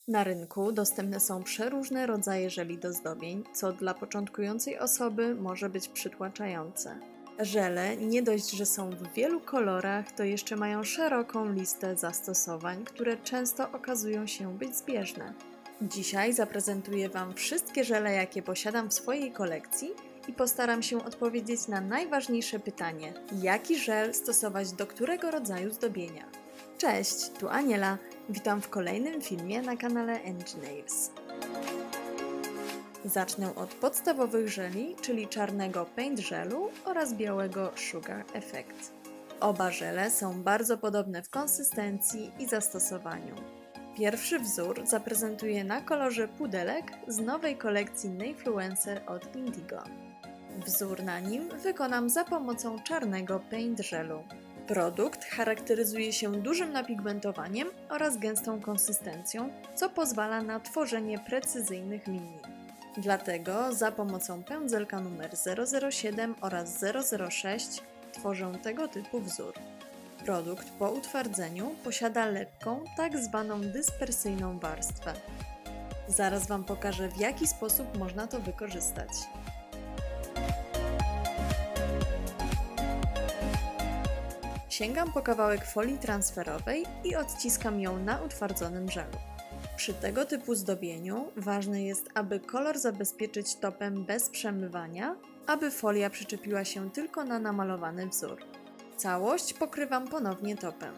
Na rynku dostępne są przeróżne rodzaje żeli do zdobień, co dla początkującej osoby może być przytłaczające. Żele nie dość, że są w wielu kolorach, to jeszcze mają szeroką listę zastosowań, które często okazują się być zbieżne. Dzisiaj zaprezentuję Wam wszystkie żele, jakie posiadam w swojej kolekcji i postaram się odpowiedzieć na najważniejsze pytanie: jaki żel stosować do którego rodzaju zdobienia? Cześć, tu Aniela. Witam w kolejnym filmie na kanale Enginails. Zacznę od podstawowych żeli, czyli czarnego Paint Żelu oraz białego Sugar Effect. Oba żele są bardzo podobne w konsystencji i zastosowaniu. Pierwszy wzór zaprezentuję na kolorze pudelek z nowej kolekcji Nayfluencer od Indigo. Wzór na nim wykonam za pomocą czarnego Paint Żelu. Produkt charakteryzuje się dużym napigmentowaniem oraz gęstą konsystencją, co pozwala na tworzenie precyzyjnych linii. Dlatego za pomocą pędzelka numer 007 oraz 006 tworzę tego typu wzór. Produkt po utwardzeniu posiada lepką, tak zwaną dyspersyjną warstwę. Zaraz Wam pokażę, w jaki sposób można to wykorzystać. Sięgam po kawałek folii transferowej i odciskam ją na utwardzonym żelu. Przy tego typu zdobieniu ważne jest, aby kolor zabezpieczyć topem bez przemywania, aby folia przyczepiła się tylko na namalowany wzór. Całość pokrywam ponownie topem.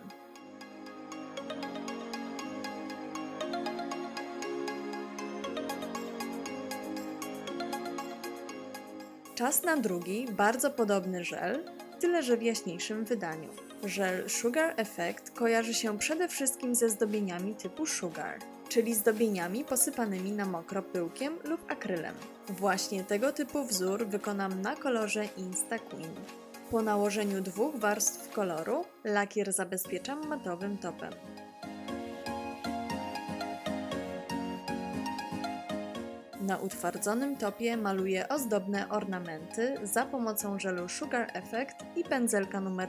Czas na drugi, bardzo podobny żel, tyle że w jaśniejszym wydaniu. Żel Sugar Effect kojarzy się przede wszystkim ze zdobieniami typu sugar, czyli zdobieniami posypanymi na mokro pyłkiem lub akrylem. Właśnie tego typu wzór wykonam na kolorze Insta Queen. Po nałożeniu dwóch warstw koloru, lakier zabezpieczam matowym topem. Na utwardzonym topie maluję ozdobne ornamenty za pomocą żelu Sugar Effect i pędzelka numer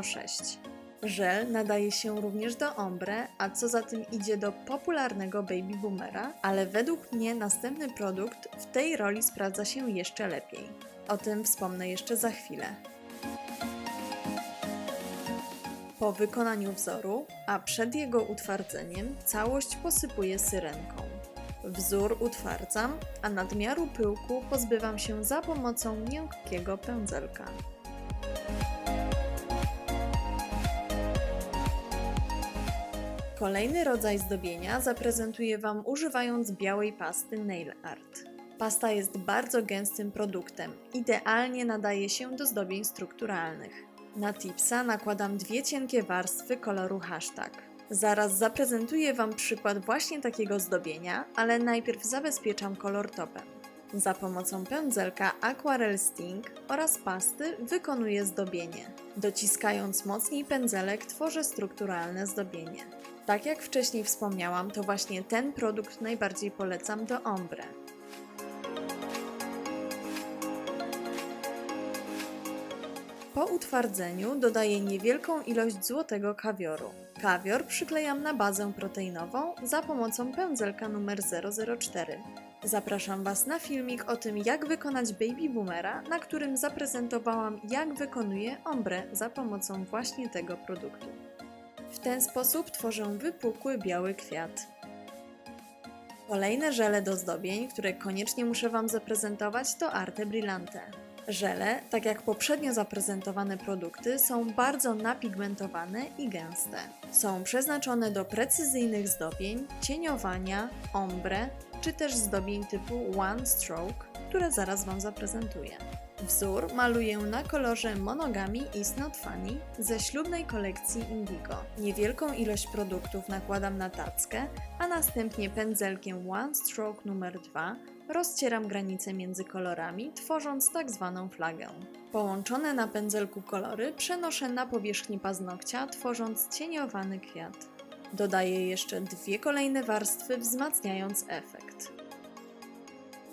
006. Żel nadaje się również do ombre, a co za tym idzie do popularnego baby boomera, ale według mnie następny produkt w tej roli sprawdza się jeszcze lepiej. O tym wspomnę jeszcze za chwilę. Po wykonaniu wzoru, a przed jego utwardzeniem, całość posypuję syrenką. Wzór utwardzam, a nadmiaru pyłku pozbywam się za pomocą miękkiego pędzelka. Kolejny rodzaj zdobienia zaprezentuję Wam używając białej pasty Nail Art. Pasta jest bardzo gęstym produktem, idealnie nadaje się do zdobień strukturalnych. Na tipsa nakładam dwie cienkie warstwy koloru hashtag. Zaraz zaprezentuję Wam przykład właśnie takiego zdobienia, ale najpierw zabezpieczam kolor topem. Za pomocą pędzelka Aquarel Sting oraz pasty wykonuję zdobienie. Dociskając mocniej pędzelek tworzę strukturalne zdobienie. Tak jak wcześniej wspomniałam, to właśnie ten produkt najbardziej polecam do ombre. Po utwardzeniu dodaję niewielką ilość złotego kawioru. Kawior przyklejam na bazę proteinową za pomocą pędzelka numer 004. Zapraszam Was na filmik o tym, jak wykonać baby boomera, na którym zaprezentowałam, jak wykonuję ombre za pomocą właśnie tego produktu. W ten sposób tworzę wypukły biały kwiat. Kolejne żele do zdobień, które koniecznie muszę Wam zaprezentować, to Arte Brillante. Żele, tak jak poprzednio zaprezentowane produkty, są bardzo napigmentowane i gęste. Są przeznaczone do precyzyjnych zdobień, cieniowania, ombre, czy też zdobień typu One Stroke, które zaraz Wam zaprezentuję. Wzór maluję na kolorze Monogami Is Not Funny ze ślubnej kolekcji Indigo. Niewielką ilość produktów nakładam na tackę, a następnie pędzelkiem One Stroke numer 2 rozcieram granice między kolorami, tworząc tak zwaną flagę. Połączone na pędzelku kolory przenoszę na powierzchnię paznokcia, tworząc cieniowany kwiat. Dodaję jeszcze dwie kolejne warstwy, wzmacniając efekt.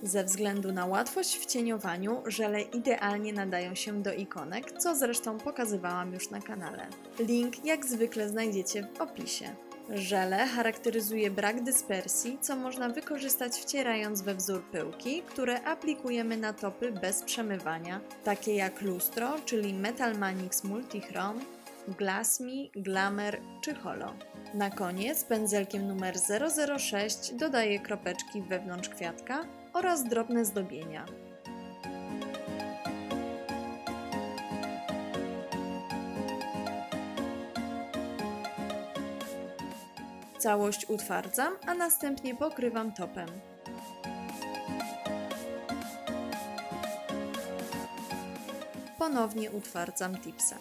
Ze względu na łatwość w cieniowaniu, żele idealnie nadają się do ikonek, co zresztą pokazywałam już na kanale. Link jak zwykle znajdziecie w opisie. Żele charakteryzuje brak dyspersji, co można wykorzystać wcierając we wzór pyłki, które aplikujemy na topy bez przemywania, takie jak lustro, czyli Metal Manix Multichrom, Glass Me, Glamour czy Holo. Na koniec pędzelkiem numer 006 dodaję kropeczki wewnątrz kwiatka oraz drobne zdobienia. Całość utwardzam, a następnie pokrywam topem. Ponownie utwardzam tipsa.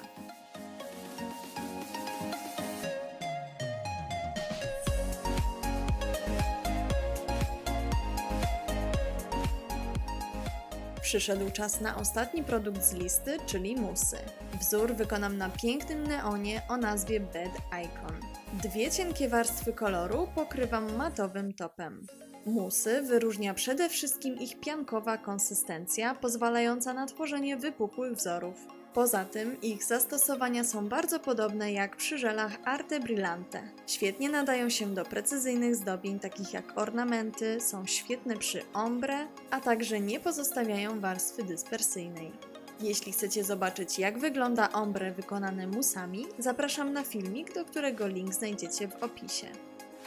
Przyszedł czas na ostatni produkt z listy, czyli musy. Wzór wykonam na pięknym neonie o nazwie Bed Icon. Dwie cienkie warstwy koloru pokrywam matowym topem. Musy wyróżnia przede wszystkim ich piankowa konsystencja, pozwalająca na tworzenie wypukłych wzorów. Poza tym ich zastosowania są bardzo podobne jak przy żelach Arte Brillante. Świetnie nadają się do precyzyjnych zdobień takich jak ornamenty, są świetne przy ombre, a także nie pozostawiają warstwy dyspersyjnej. Jeśli chcecie zobaczyć, jak wygląda ombre wykonane musami, zapraszam na filmik, do którego link znajdziecie w opisie.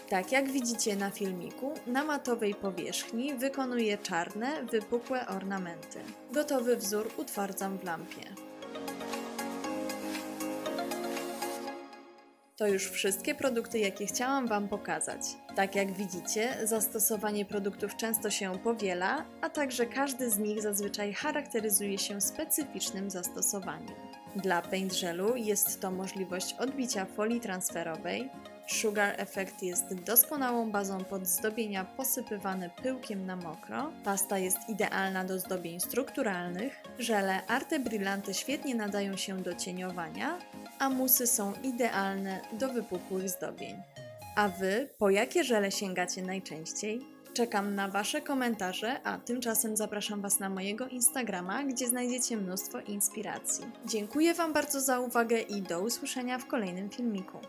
Tak jak widzicie na filmiku, na matowej powierzchni wykonuję czarne, wypukłe ornamenty. Gotowy wzór utwardzam w lampie. To już wszystkie produkty, jakie chciałam Wam pokazać. Tak jak widzicie, zastosowanie produktów często się powiela, a także każdy z nich zazwyczaj charakteryzuje się specyficznym zastosowaniem. Dla paint gelu jest to możliwość odbicia folii transferowej. Sugar Effect jest doskonałą bazą pod zdobienia posypywane pyłkiem na mokro. Pasta jest idealna do zdobień strukturalnych. Żele Arte Brillante świetnie nadają się do cieniowania, a musy są idealne do wypukłych zdobień. A Wy, po jakie żele sięgacie najczęściej? Czekam na Wasze komentarze, a tymczasem zapraszam Was na mojego Instagrama, gdzie znajdziecie mnóstwo inspiracji. Dziękuję Wam bardzo za uwagę i do usłyszenia w kolejnym filmiku.